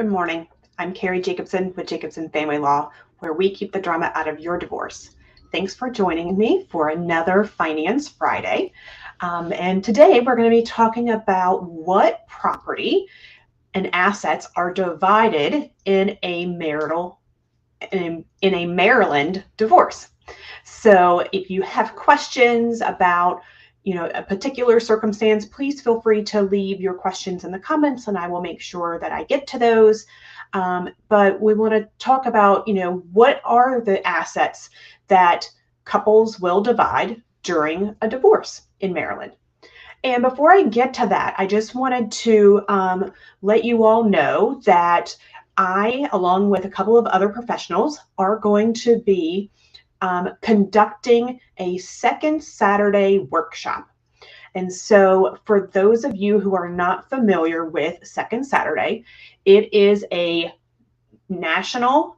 Good morning. I'm Carrie Jacobson with Jacobson Family Law, where we keep the drama out of your divorce. Thanks for joining me for another Finance Friday. And today we're going to be talking about what property and assets are divided in a Maryland divorce. So if you have questions about a particular circumstance, please feel free to leave your questions in the comments and I will make sure that I get to those. But we want to talk about, what are the assets that couples will divide during a divorce in Maryland. And before I get to that, I just wanted to let you all know that I, along with a couple of other professionals, are going to be conducting a second Saturday workshop. And so for those of you who are not familiar with Second Saturday, it is a national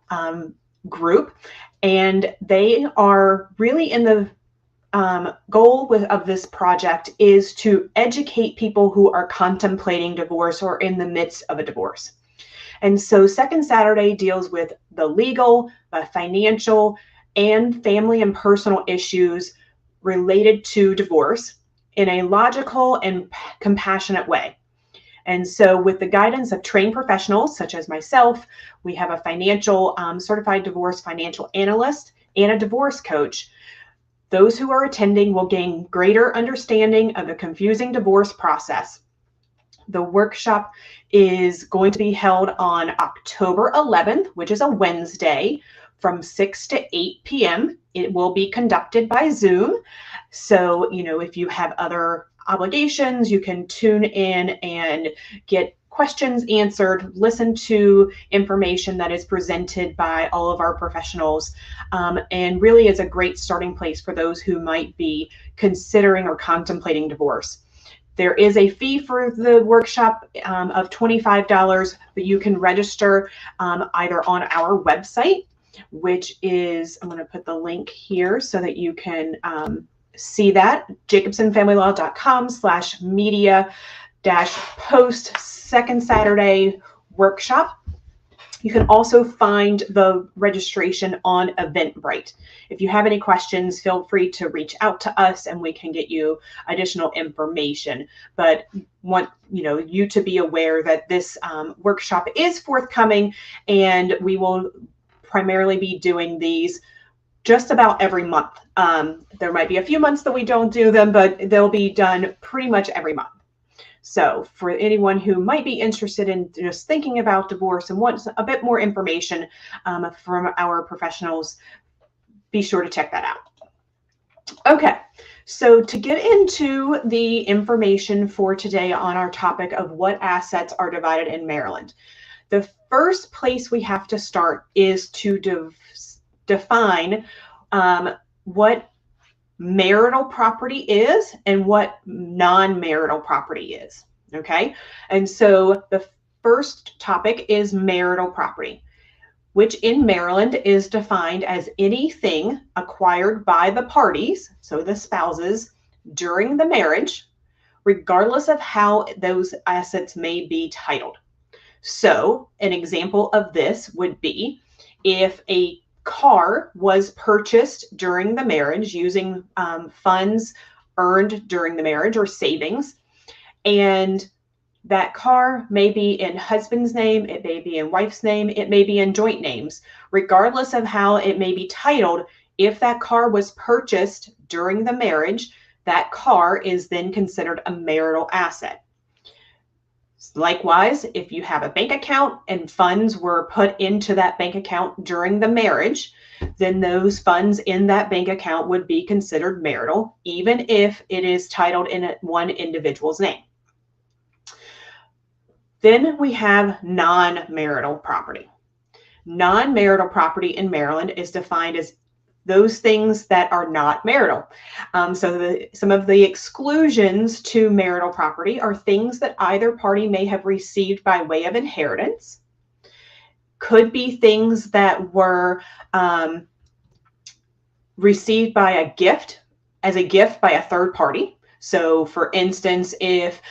group, and they are really in the goal of this project is to educate people who are contemplating divorce or in the midst of a divorce. And so Second Saturday deals with the legal, financial, and family and personal issues related to divorce in a logical and compassionate way. And so with the guidance of trained professionals such as myself, we have a financial certified divorce financial analyst and a divorce coach. Those who are attending will gain greater understanding of the confusing divorce process. The workshop is going to be held on October 11th, which is a Wednesday, from 6 to 8 p.m. It will be conducted by Zoom. So, if you have other obligations, you can tune in and get questions answered, listen to information that is presented by all of our professionals, and really is a great starting place for those who might be considering or contemplating divorce. There is a fee for the workshop of $25, but you can register either on our website, which is, I'm going to put the link here so that you can see that, jacobsonfamilylaw.com/media-post Second Saturday workshop. You can also find the registration on Eventbrite. If you have any questions, feel free to reach out to us and we can get you additional information. But want you to be aware that this workshop is forthcoming, and we will primarily be doing these just about every month. There might be a few months that we don't do them, but they'll be done pretty much every month. So for anyone who might be interested in just thinking about divorce and wants a bit more information from our professionals, be sure to check that out. Okay, so to get into the information for today on our topic of what assets are divided in Maryland, the first place we have to start is to define what marital property is and what non-marital property is. Okay, and so the first topic is marital property, which in Maryland is defined as anything acquired by the parties, so the spouses, during the marriage, regardless of how those assets may be titled. So an example of this would be if a car was purchased during the marriage using funds earned during the marriage or savings, and that car may be in husband's name, it may be in wife's name, it may be in joint names. Regardless of how it may be titled, if that car was purchased during the marriage, that car is then considered a marital asset. Likewise, if you have a bank account and funds were put into that bank account during the marriage, then those funds in that bank account would be considered marital, even if it is titled in one individual's name. Then we have non-marital property. Non-marital property in Maryland is defined as those things that are not marital. Some of the exclusions to marital property are things that either party may have received by way of inheritance. Could be things that were received by a gift, as a gift by a third party. So for instance, if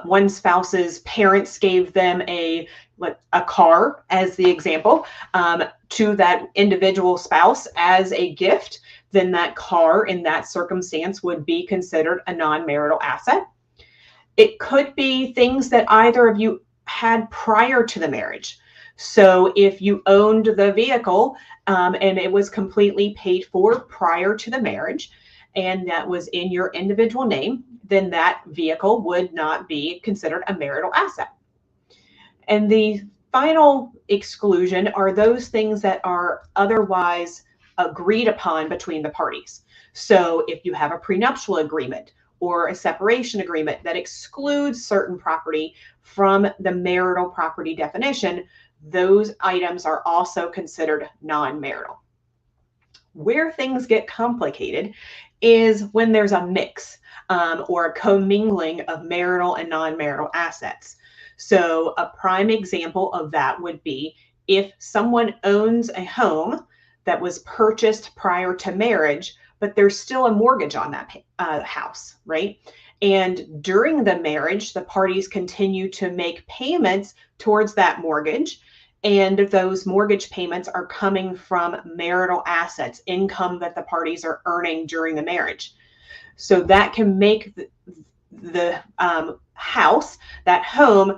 one spouse's parents gave them a a car as the example, to that individual spouse as a gift, then that car in that circumstance would be considered a non-marital asset. It could be things that either of you had prior to the marriage. So if you owned the vehicle and it was completely paid for prior to the marriage, and that was in your individual name, then that vehicle would not be considered a marital asset. And the final exclusion are those things that are otherwise agreed upon between the parties. So if you have a prenuptial agreement or a separation agreement that excludes certain property from the marital property definition, those items are also considered non-marital. Where things get complicated is when there's a mix or a commingling of marital and non-marital assets. So a prime example of that would be if someone owns a home that was purchased prior to marriage, but there's still a mortgage on that house, right? And during the marriage, the parties continue to make payments towards that mortgage. And those mortgage payments are coming from marital assets, income that the parties are earning during the marriage. So that can make the house, that home,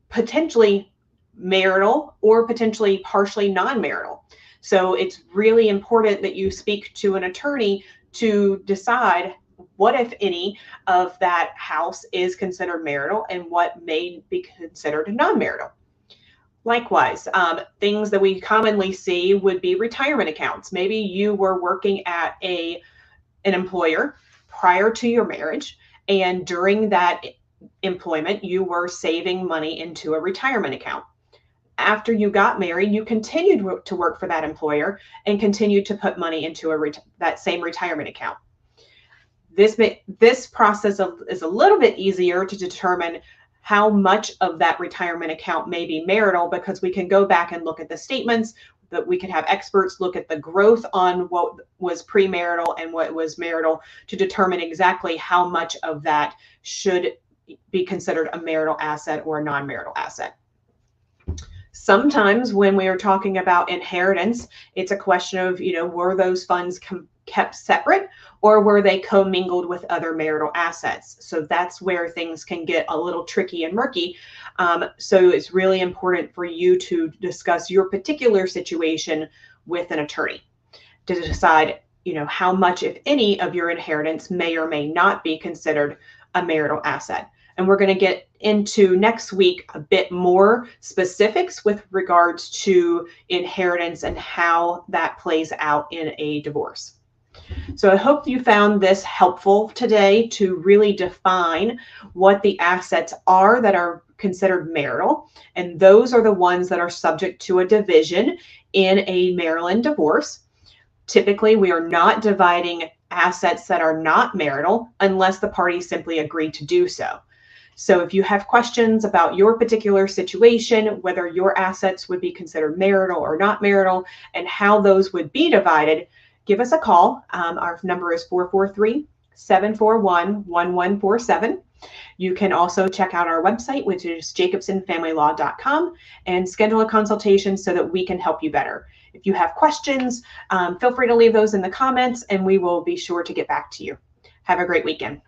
potentially marital or potentially partially non-marital. So it's really important that you speak to an attorney to decide what, if any, of that house is considered marital and what may be considered non-marital. Likewise, things that we commonly see would be retirement accounts. Maybe you were working at an employer prior to your marriage, and during that employment, you were saving money into a retirement account. After you got married, you continued to work for that employer and continued to put money into that same retirement account. This process is a little bit easier to determine how much of that retirement account may be marital, because we can go back and look at the statements, that we can have experts look at the growth on what was premarital and what was marital to determine exactly how much of that should be considered a marital asset or a non-marital asset. Sometimes when we are talking about inheritance, it's a question of, were those funds kept separate or were they commingled with other marital assets? So that's where things can get a little tricky and murky. So it's really important for you to discuss your particular situation with an attorney to decide, how much, if any, of your inheritance may or may not be considered a marital asset. And we're going to get into next week a bit more specifics with regards to inheritance and how that plays out in a divorce. So I hope you found this helpful today to really define what the assets are that are considered marital. And those are the ones that are subject to a division in a Maryland divorce. Typically, we are not dividing assets that are not marital unless the parties simply agree to do so. So if you have questions about your particular situation, whether your assets would be considered marital or not marital, and how those would be divided, give us a call. Our number is 443-741-1147. You can also check out our website, which is jacobsonfamilylaw.com, and schedule a consultation so that we can help you better. If you have questions, feel free to leave those in the comments, and we will be sure to get back to you. Have a great weekend.